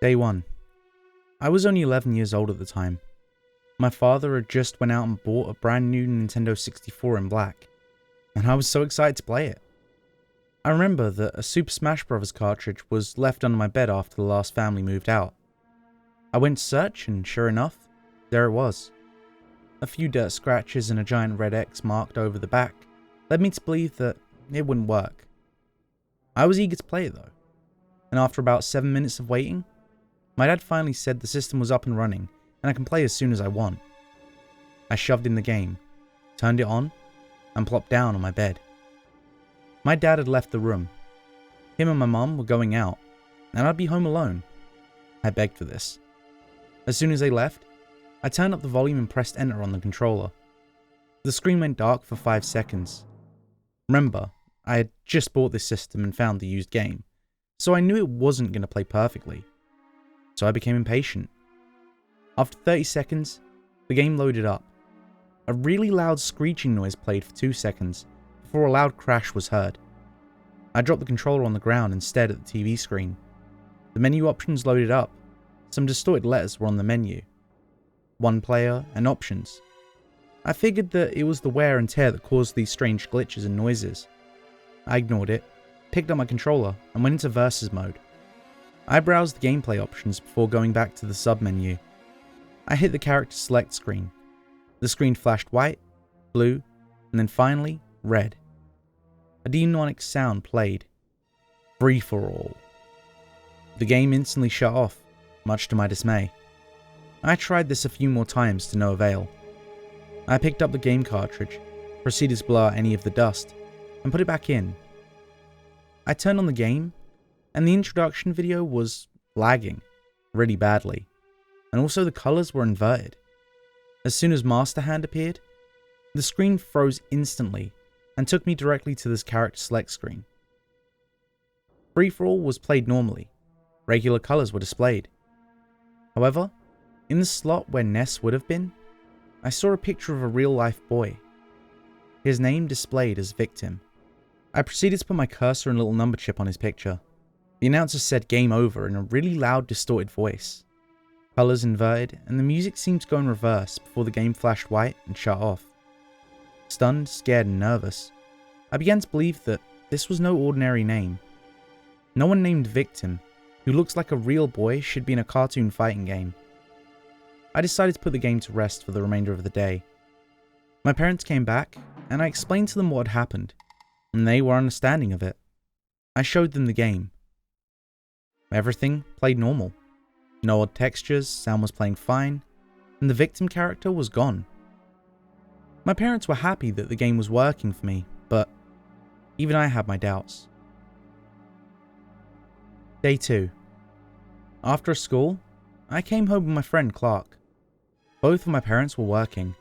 Day 1. I was only 11 years old at the time. My father had just went out and bought a brand new Nintendo 64 in black, and I was so excited to play it. I remember that a Super Smash Bros. Cartridge was left under my bed after the last family moved out. I went to search, and sure enough, there it was. A few dirt scratches and a giant red X marked over the back led me to believe that it wouldn't work. I was eager to play it though, and after about 7 minutes of waiting, my dad finally said the system was up and running and I can play as soon as I want. I shoved in the game, turned it on, and plopped down on my bed. My dad had left the room. Him and my mum were going out, and I'd be home alone. I begged for this. As soon as they left, I turned up the volume and pressed enter on the controller. The screen went dark for 5 seconds. Remember, I had just bought this system and found the used game, so I knew it wasn't going to play perfectly. So I became impatient. After 30 seconds, the game loaded up. A really loud screeching noise played for 2 seconds before a loud crash was heard. I dropped the controller on the ground and stared at the TV screen. The menu options loaded up. Some distorted letters were on the menu. 1 player and options. I figured that it was the wear and tear that caused these strange glitches and noises. I ignored it, picked up my controller, and went into versus mode. I browsed the gameplay options before going back to the sub-menu. I hit the character select screen. The screen flashed white, blue, and then finally, red. A demonic sound played. Free for all. The game instantly shut off, much to my dismay. I tried this a few more times to no avail. I picked up the game cartridge, proceeded to blow out any of the dust, and put it back in. I turned on the game, and the introduction video was lagging really badly, and also the colors were inverted. As soon as Master Hand appeared, the screen froze instantly and took me directly to this character select screen. Free for all was played normally. Regular colors were displayed. However, in the slot where Ness would have been, I saw a picture of a real-life boy. His name displayed as Victim. I proceeded to put my cursor and little number chip on his picture. The announcer said game over in a really loud, distorted voice. Colors inverted, and the music seemed to go in reverse before the game flashed white and shut off. Stunned, scared, and nervous, I began to believe that this was no ordinary name. No one named Victim, who looks like a real boy, should be in a cartoon fighting game. I decided to put the game to rest for the remainder of the day. My parents came back, and I explained to them what had happened, and they were understanding of it. I showed them the game. Everything played normal. No odd textures, sound was playing fine, and the Victim character was gone. My parents were happy that the game was working for me, but even I had my doubts. Day 2. After school, I came home with my friend Clark. Both of my parents were working,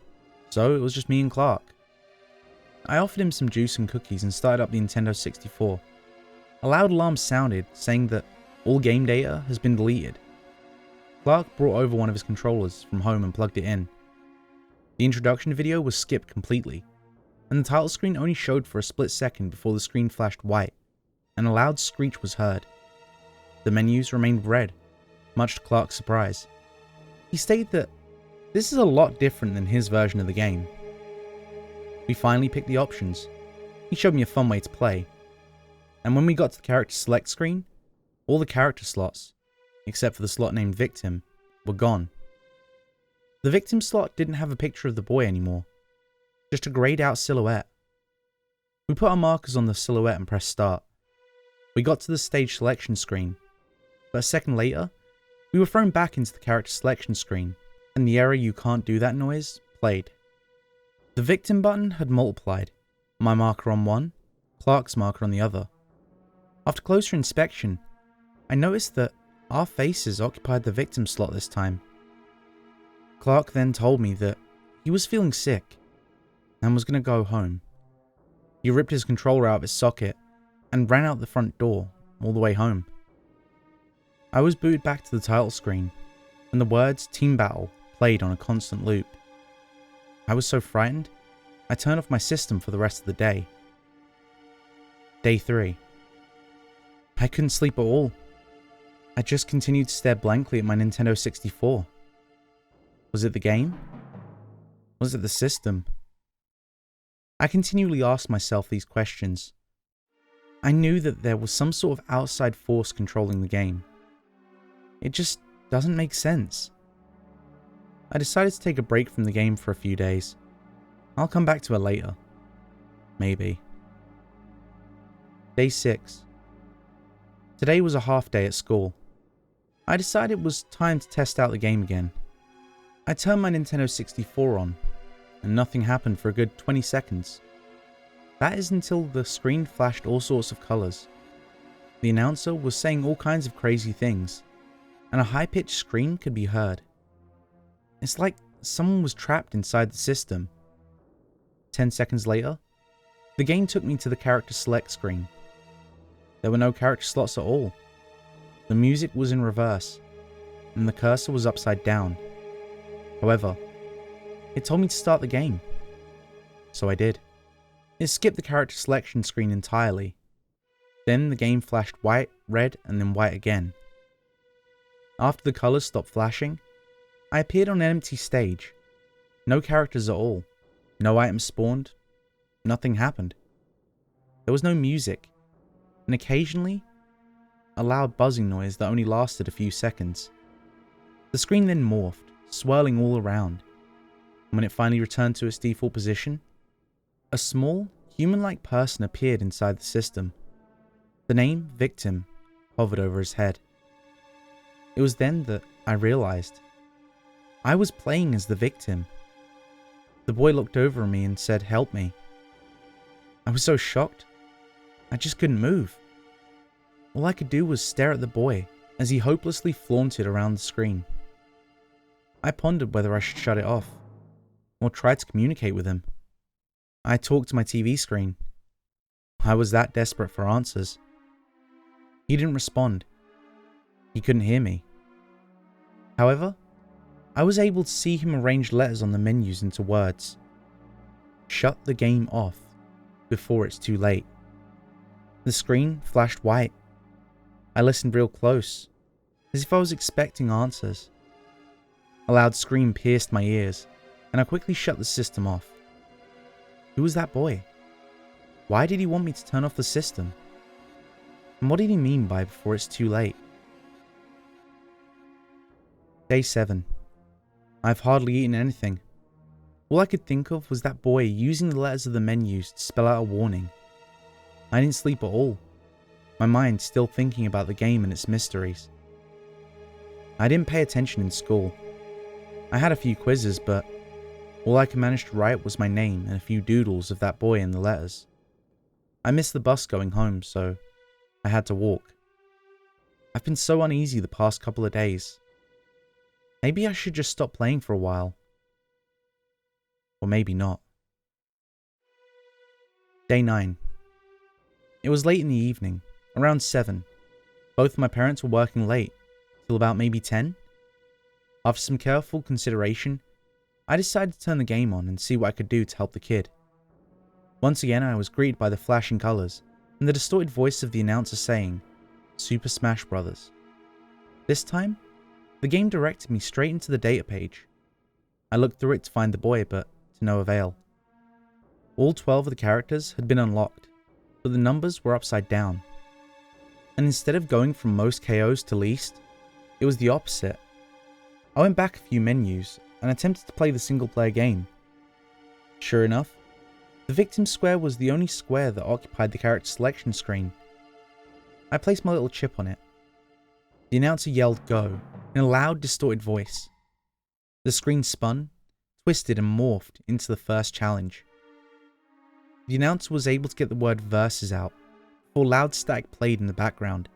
so it was just me and Clark. I offered him some juice and cookies and started up the Nintendo 64. A loud alarm sounded, saying that all game data has been deleted. Clark brought over one of his controllers from home and plugged it in. The introduction video was skipped completely, and the title screen only showed for a split second before the screen flashed white, and a loud screech was heard. The menus remained red, much to Clark's surprise. He stated that this is a lot different than his version of the game. We finally picked the options. He showed me a fun way to play, and when we got to the character select screen, all the character slots, except for the slot named Victim, were gone. The Victim slot didn't have a picture of the boy anymore, just a greyed out silhouette. We put our markers on the silhouette and pressed start. We got to the stage selection screen, but a second later, we were thrown back into the character selection screen, and the error "you can't do that" noise played. The Victim button had multiplied, my marker on one, Clark's marker on the other. After closer inspection, I noticed that our faces occupied the Victim slot this time. Clark then told me that he was feeling sick and was going to go home. He ripped his controller out of his socket and ran out the front door all the way home. I was booted back to the title screen, and the words "Team Battle" played on a constant loop. I was so frightened, I turned off my system for the rest of the day. Day 3. I couldn't sleep at all. I just continued to stare blankly at my Nintendo 64. Was it the game? Was it the system? I continually asked myself these questions. I knew that there was some sort of outside force controlling the game. It just doesn't make sense. I decided to take a break from the game for a few days. I'll come back to it later. Maybe. Day 6. Today was a half day at school. I decided it was time to test out the game again. I turned my Nintendo 64 on, and nothing happened for a good 20 seconds. That is until the screen flashed all sorts of colors. The announcer was saying all kinds of crazy things, and a high-pitched scream could be heard. It's like someone was trapped inside the system. 10 seconds later, the game took me to the character select screen. There were no character slots at all. The music was in reverse, and the cursor was upside down. However, it told me to start the game. So I did. It skipped the character selection screen entirely. Then the game flashed white, red, and then white again. After the colors stopped flashing, I appeared on an empty stage. No characters at all. No items spawned. Nothing happened. There was no music, and occasionally, a loud buzzing noise that only lasted a few seconds. The screen then morphed, swirling all around. When it finally returned to its default position, a small, human-like person appeared inside the system. The name, Victim, hovered over his head. It was then that I realized I was playing as the victim. The boy looked over at me and said, "Help me." I was so shocked, I just couldn't move. All I could do was stare at the boy as he hopelessly flaunted around the screen. I pondered whether I should shut it off, or try to communicate with him. I talked to my TV screen. I was that desperate for answers. He didn't respond. He couldn't hear me. However, I was able to see him arrange letters on the menus into words. Shut the game off before it's too late. The screen flashed white. I listened real close, as if I was expecting answers. A loud scream pierced my ears, and I quickly shut the system off. Who was that boy? Why did he want me to turn off the system? And what did he mean by before it's too late? Day 7. I've hardly eaten anything. All I could think of was that boy using the letters of the menus to spell out a warning. I didn't sleep at all, my mind still thinking about the game and its mysteries. I didn't pay attention in school. I had a few quizzes, but all I could manage to write was my name and a few doodles of that boy in the letters. I missed the bus going home, so I had to walk. I've been so uneasy the past couple of days. Maybe I should just stop playing for a while. Or maybe not. Day 9. It was late in the evening, around 7. Both of my parents were working late, till about maybe 10. After some careful consideration, I decided to turn the game on and see what I could do to help the kid. Once again, I was greeted by the flashing colors and the distorted voice of the announcer saying, "Super Smash Bros." This time, the game directed me straight into the data page. I looked through it to find the boy, but to no avail. All 12 of the characters had been unlocked, but the numbers were upside down. And instead of going from most KOs to least, it was the opposite. I went back a few menus and attempted to play the single player game. Sure enough, the victim square was the only square that occupied the character selection screen. I placed my little chip on it. The announcer yelled "Go" in a loud, distorted voice. The screen spun, twisted and morphed into the first challenge. The announcer was able to get the word "versus" out, before loud static played in the background.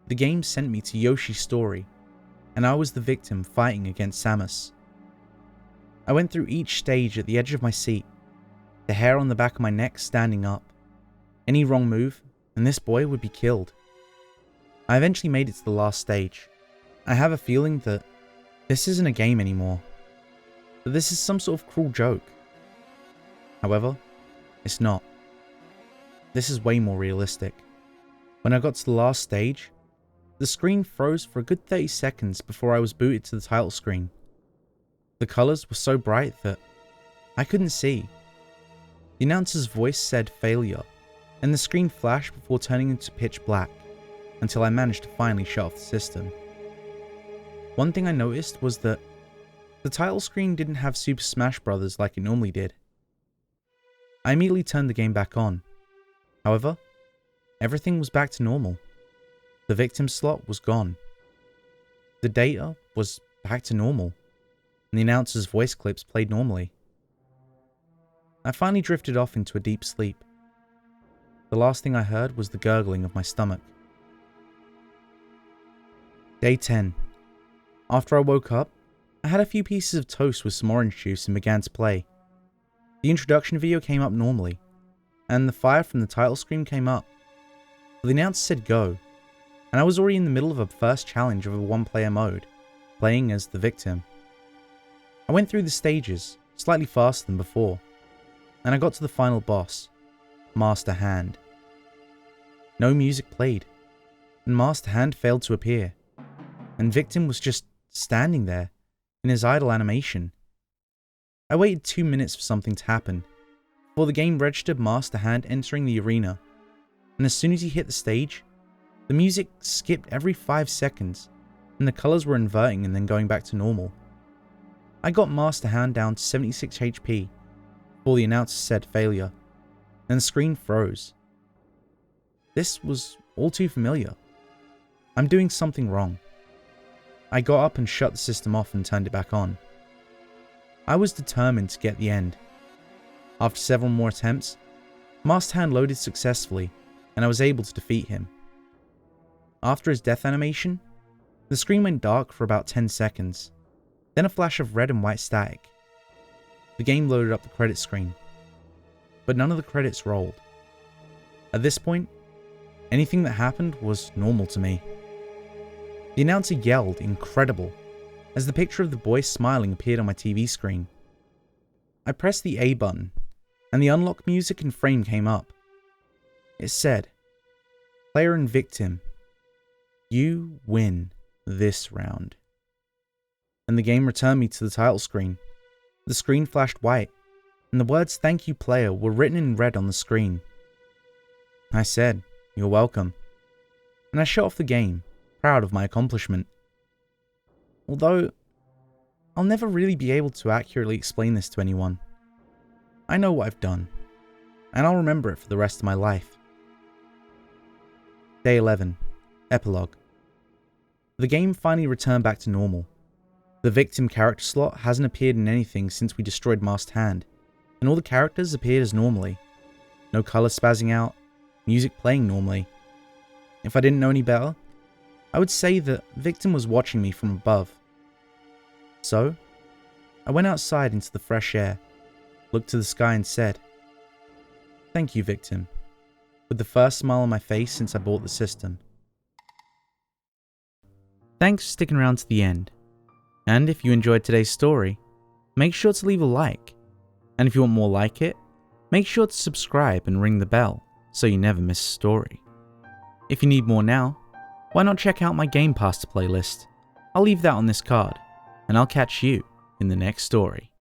The game sent me to Yoshi's story, and I was the victim fighting against Samus. I went through each stage at the edge of my seat, the hair on the back of my neck standing up. Any wrong move, and this boy would be killed. I eventually made it to the last stage. I have a feeling that this isn't a game anymore, that this is some sort of cruel joke. However, it's not. This is way more realistic. When I got to the last stage, The screen froze for a good 30 seconds before I was booted to the title screen. The colours were so bright that I couldn't see. The announcer's voice said failure, and the screen flashed before turning into pitch black, until I managed to finally shut off the system. One thing I noticed was that the title screen didn't have Super Smash Bros. Like it normally did. I immediately turned the game back on. However, everything was back to normal. The victim slot was gone. The data was back to normal, and the announcer's voice clips played normally. I finally drifted off into a deep sleep. The last thing I heard was the gurgling of my stomach. Day 10. After I woke up, I had a few pieces of toast with some orange juice and began to play. The introduction video came up normally, and the fire from the title screen came up. But the announcer said go, and I was already in the middle of a first challenge of a one-player mode, playing as the victim. I went through the stages, slightly faster than before, and I got to the final boss, Master Hand. No music played, and Master Hand failed to appear, and Victim was just standing there in his idle animation. I waited 2 minutes for something to happen, before the game registered Master Hand entering the arena, and as soon as he hit the stage, the music skipped every 5 seconds, and the colours were inverting and then going back to normal. I got Master Hand down to 76 HP, before the announcer said failure, and the screen froze. This was all too familiar. I'm doing something wrong. I got up and shut the system off and turned it back on. I was determined to get the end. After several more attempts, Master Hand loaded successfully, and I was able to defeat him. After his death animation, the screen went dark for about 10 seconds, then a flash of red and white static. The game loaded up the credit screen, but none of the credits rolled. At this point, anything that happened was normal to me. The announcer yelled "Incredible" as the picture of the boy smiling appeared on my TV screen. I pressed the A button, and the unlock music and frame came up. It said, "Player and victim, you win this round." And the game returned me to the title screen. The screen flashed white, and the words "Thank you, player" were written in red on the screen. I said, "You're welcome," and I shut off the game, proud of my accomplishment. Although, I'll never really be able to accurately explain this to anyone. I know what I've done, and I'll remember it for the rest of my life. Day 11. Epilogue. The game finally returned back to normal. The victim character slot hasn't appeared in anything since we destroyed Master Hand, and all the characters appeared as normally. No colour spazzing out, music playing normally. If I didn't know any better, I would say that Victim was watching me from above. So, I went outside into the fresh air, looked to the sky and said, "Thank you, Victim," with the first smile on my face since I bought the system. Thanks for sticking around to the end. And if you enjoyed today's story, make sure to leave a like. And if you want more like it, make sure to subscribe and ring the bell so you never miss a story. If you need more now, why not check out my Gamepasta playlist? I'll leave that on this card, and I'll catch you in the next story.